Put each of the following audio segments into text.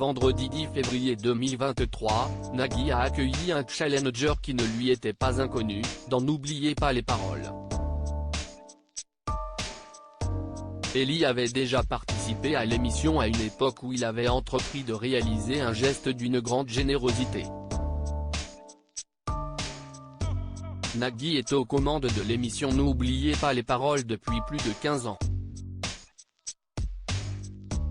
vendredi 10 février 2023, Nagui a accueilli un challenger qui ne lui était pas inconnu, dans N'oubliez pas les paroles. Elie avait déjà participé à l'émission à une époque où il avait entrepris de réaliser un geste d'une grande générosité. Nagui est aux commandes de l'émission N'oubliez pas les paroles depuis plus de 15 ans.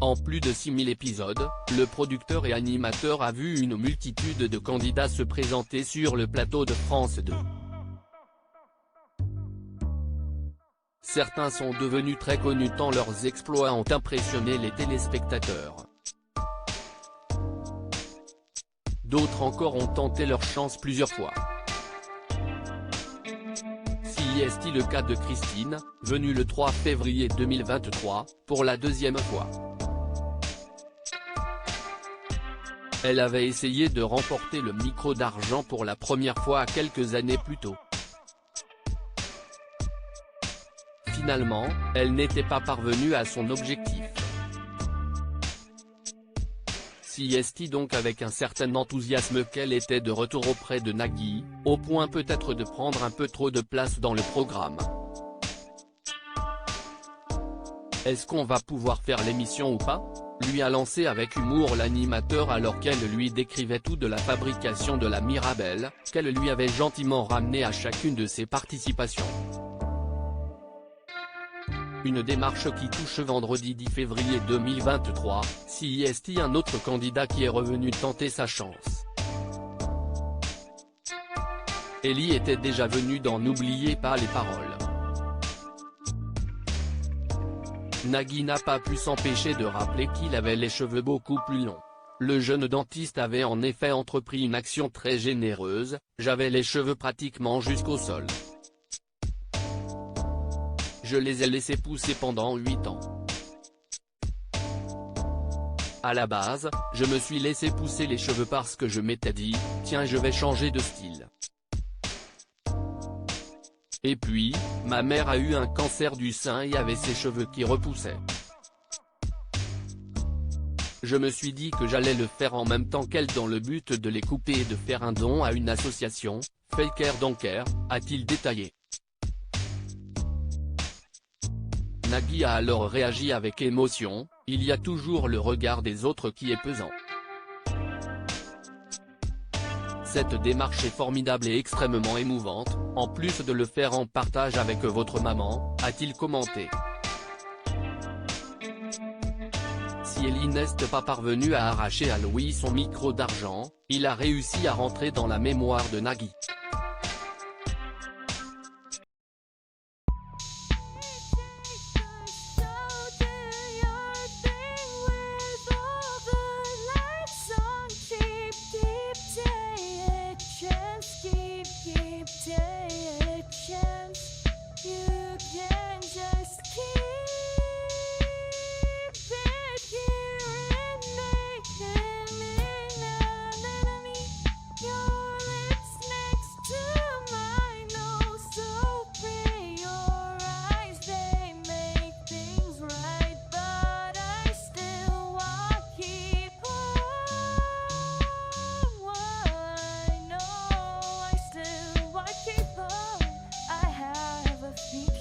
En plus de 6000 épisodes, le producteur et animateur a vu une multitude de candidats se présenter sur le plateau de France 2. Certains sont devenus très connus tant leurs exploits ont impressionné les téléspectateurs. D'autres encore ont tenté leur chance plusieurs fois. Si est le cas de Christine, venue le 3 février 2023, pour la deuxième fois. Elle avait essayé de remporter le micro d'argent pour la première fois quelques années plus tôt. Finalement, elle n'était pas parvenue à son objectif. Si est donc avec un certain enthousiasme qu'elle était de retour auprès de Nagui, au point peut-être de prendre un peu trop de place dans le programme. Est-ce qu'on va pouvoir faire l'émission ou pas ? Lui a lancé avec humour l'animateur alors qu'elle lui décrivait tout de la fabrication de la Mirabelle, qu'elle lui avait gentiment ramené à chacune de ses participations. Une démarche qui touche vendredi 10 février 2023, si est un autre candidat qui est revenu tenter sa chance. Elie était déjà venu dans N'oubliez pas les paroles. Nagui n'a pas pu s'empêcher de rappeler qu'il avait les cheveux beaucoup plus longs. Le jeune dentiste avait en effet entrepris une action très généreuse, j'avais les cheveux pratiquement jusqu'au sol. Je les ai laissés pousser pendant 8 ans. À la base, je me suis laissé pousser les cheveux parce que je m'étais dit, tiens je vais changer de style. Et puis, ma mère a eu un cancer du sein et avait ses cheveux qui repoussaient. Je me suis dit que j'allais le faire en même temps qu'elle dans le but de les couper et de faire un don à une association, Faker Donker, a-t-il détaillé. Nagui a alors réagi avec émotion, il y a toujours le regard des autres qui est pesant. Cette démarche est formidable et extrêmement émouvante, en plus de le faire en partage avec votre maman, a-t-il commenté. Si Elie n'est pas parvenu à arracher à Louis son micro d'argent, il a réussi à rentrer dans la mémoire de Nagui.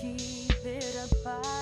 Keep it apart.